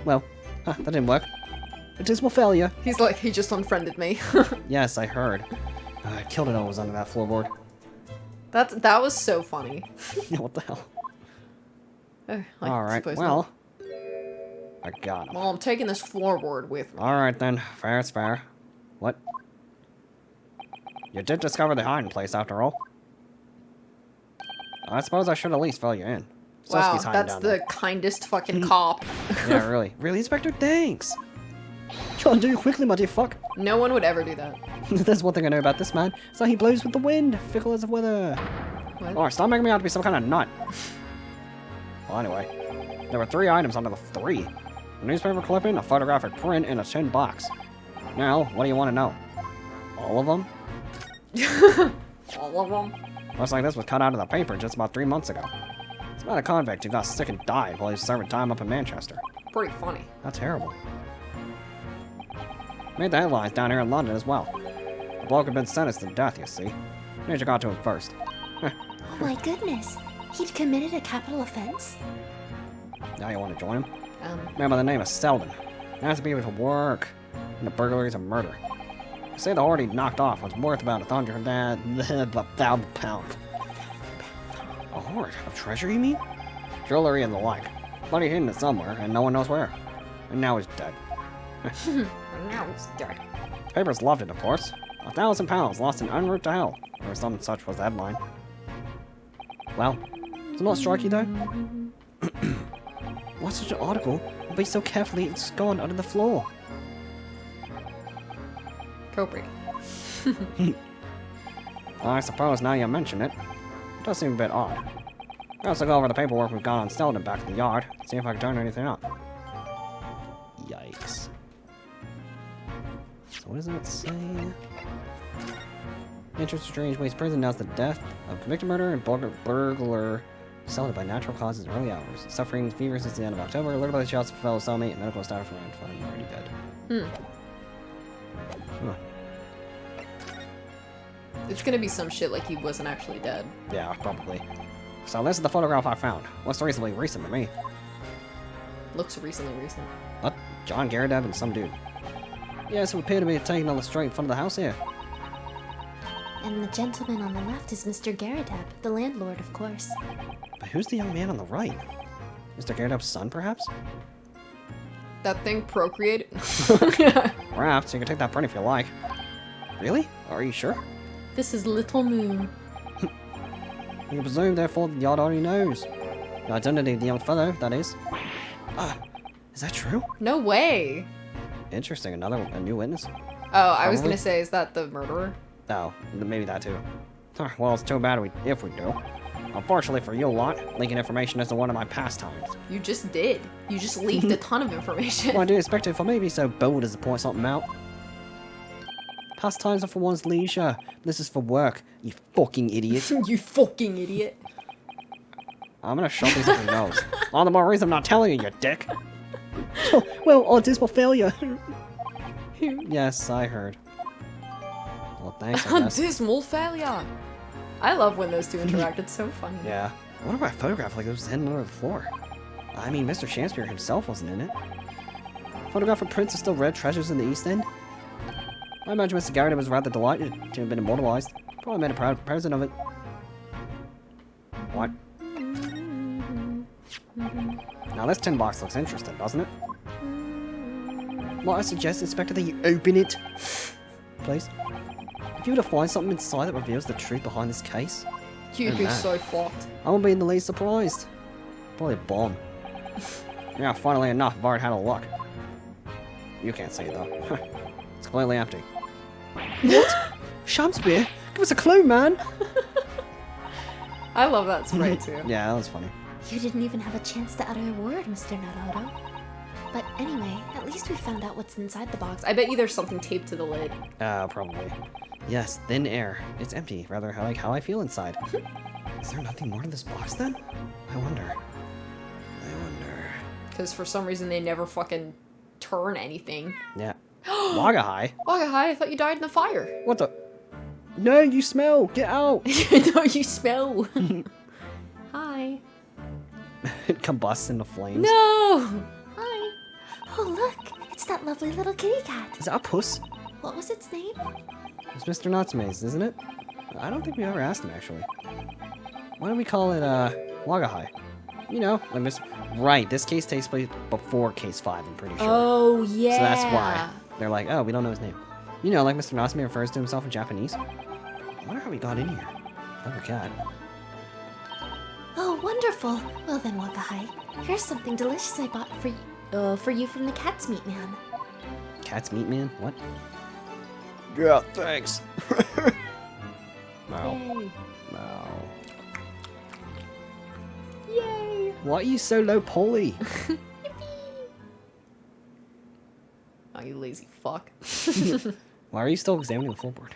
Well, that didn't work. A dismal failure. He's like, he just unfriended me. Yes, I heard. I killed it all was under that floorboard. That was so funny. What the hell? Alright, well. I got him. Well, I'm taking this floorboard with me. Alright then, fair is fair. What? You did discover the hiding place after all. I suppose I should at least fill you in. Wow, Sosuke's hiding that's down the kindest fucking cop. Yeah, really. Really, Inspector? Thanks! Try and do it quickly, my dear fuck. No one would ever do that. There's one thing I know about this man. It's like he blows with the wind, fickle as the weather. What? Alright, stop making me out to be some kind of nut. Well, anyway. There were 3 items under the 3. A newspaper clipping, a photographic print, and a tin box. Now, what do you want to know? All of them? All of them? Looks like this was cut out of the paper just about 3 months ago. It's about a convict who got sick and died while he was serving time up in Manchester. Pretty funny. That's terrible. Made the headlines down here in London as well. The bloke had been sentenced to death, you see. Nature got to him first. Oh my goodness. He'd committed a capital offense? Now you want to join him? Man by the name of Selden. Now to be able to work. And the burglaries and murder. They say the hoard he knocked off was worth about £1,000 pounds. A hoard of treasure, you mean? jewelry and the like. But he hidden it somewhere, and no one knows where. And now he's dead. And now he's dead. Papers loved it, of course. 1,000 pounds lost en route to hell, or some such was the headline. Well, does it not strike you though? Why such an article will be so carefully ensconced under the floor? Copry. I suppose now you mention it, it does seem a bit odd. I'll go over the paperwork we've got on Stelton back in the yard, see if I can turn anything up. Yikes. So what does it say? Entrance to Strange Ways Prison announced the death of convicted murderer and burglar assaulted by natural causes in early hours. Suffering fever since the end of October, alerted by the shots of a fellow cellmate, and medical staff found him already dead. Huh. It's gonna be some shit like he wasn't actually dead. Yeah, probably. So this is the photograph I found. What's reasonably recent to me? Looks recently recent. What? John Garrideb and some dude. Yes, who appear to be taken on the street in front of the house here. And the gentleman on the left is Mr. Garrideb, the landlord, of course. But who's the young man on the right? Mr. Garrideb's son, perhaps? That thing procreated? Perhaps. You can take that print if you like. Really? Are you sure? This is Little Moon. You can presume, therefore, that the yard already knows. The identity of the young fellow, that is. Ah, is that true? No way! Interesting. A new witness? Oh, I was Probably. gonna say, is that the murderer? Oh, maybe that too. Well, it's too bad if we do. Unfortunately for you lot, leaking information isn't one of my pastimes. You just did. You just leaked a ton of information. Well, I do expect it for me to be so bold as to point something out. Pastimes are for one's leisure. This is for work, you fucking idiot. You fucking idiot. I'm gonna shove these up your nose. All the more reason I'm not telling you, you dick. Well, on dismal failure. Yes, I heard. Well, thanks, I guess. Dismal failure. I love when those two interact. It's so funny. Yeah. I wonder why a photograph like this was hidden under the floor. I mean, Mr. Shakespeare himself wasn't in it. Photograph of prints of still red treasures in the East End. I imagine Mr. Garrett was rather delighted to have been immortalized. Probably made a proud present of it. What? Now this tin box looks interesting, doesn't it? Well, I suggest, Inspector, that you open it. Please. If you were to find something inside that reveals the truth behind this case, You'd be man. so fucked. I won't be in the least surprised. Probably a bomb. Yeah, funnily enough, I've already had a look. You can't see it though. It's completely empty. What? Shakespeare? Give us a clue, man! I love that spray too. Yeah, that was funny. You didn't even have a chance to utter a word, Mr. Naruhodo. But anyway, at least we found out what's inside the box. I bet you there's something taped to the lid. Probably. Yes, thin air. It's empty, rather like how I feel inside. Is there nothing more to this box then? I wonder. Because for some reason they never fucking turn anything. Yeah. Wagahai? Wagahai, I thought you died in the fire. What the? No, you smell! Get out! No, you smell. Hi. It combusts into flames. No! Hi. Oh, look! It's that lovely little kitty cat. Is that a puss? What was its name? It's Mr. Natsume's, isn't it? I don't think we ever asked him, actually. Why don't we call it, Wagahai? You know, like Mr. Right, this case takes place before case 5, I'm pretty sure. Oh, yeah. So that's why. They're like, oh, we don't know his name. You know, like Mr. Natsume refers to himself in Japanese. I wonder how he got in here. Clever cat. Oh, wonderful. Well then, Wagahai, here's something delicious I bought for you from the Cat's Meat Man. Cat's meat man? What? Yeah, thanks. No. Yay. No. Yay. Why are you so low poly? Oh, you lazy fuck. Why are you still examining the floorboard?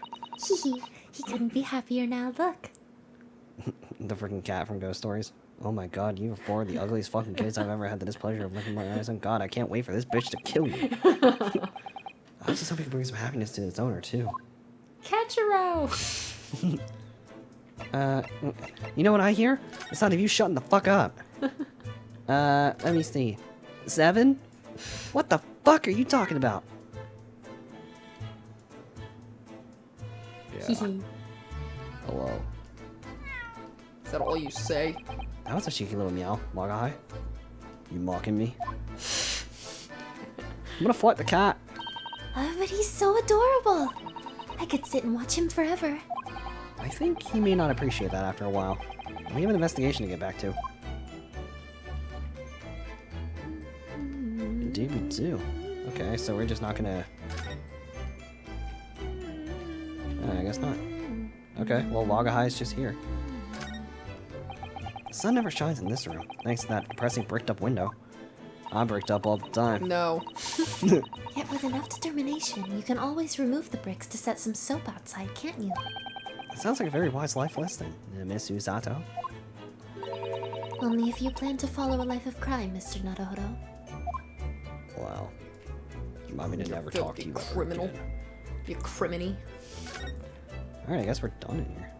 Hee he couldn't be happier now, look. The freaking cat from Ghost Stories. Oh my god, you are 4 of the ugliest fucking kids I've ever had the displeasure of looking my eyes on. God, I can't wait for this bitch to kill you. I just hope he can bring some happiness to its owner, too. Catch-a-row. You know what I hear? The sound of you shutting the fuck up. Let me see. 7? What the fuck are you talking about? Hee hee. Hello. Is that all you say? That was a cheeky little meow, Log-Eye. You mocking me? I'm gonna fight the cat. Oh, but he's so adorable. I could sit and watch him forever. I think he may not appreciate that after a while. We have an investigation to get back to. Indeed we do. Okay, so we're just not gonna... I guess not. Okay, well, Log-Eye is just here. The sun never shines in this room, thanks to that depressing bricked-up window. I'm bricked up all the time. No. Yet with enough determination, you can always remove the bricks to set some soap outside, can't you? It sounds like a very wise life lesson, Miss Usato. Only if you plan to follow a life of crime, Mr. Naruhodo. Wow. You want me to never talk to you ever criminal. again. You criminy. Alright, I guess we're done in here.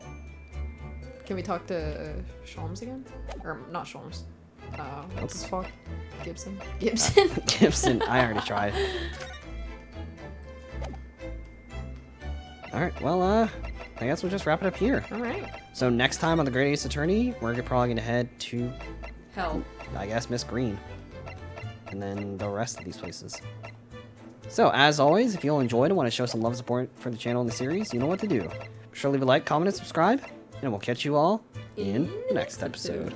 Can we talk to Sholmes again? Or not Sholmes. What's his fuck? Gibson? Gibson? Gibson, I already tried. Alright, well, I guess we'll just wrap it up here. Alright. So next time on the Great Ace Attorney, we're probably going to head to, Hell. I guess, Miss Green. And then the rest of these places. So, as always, if you all enjoyed and want to show some love and support for the channel and the series, you know what to do. Be sure to leave a like, comment, and subscribe, and we'll catch you all in the next episode.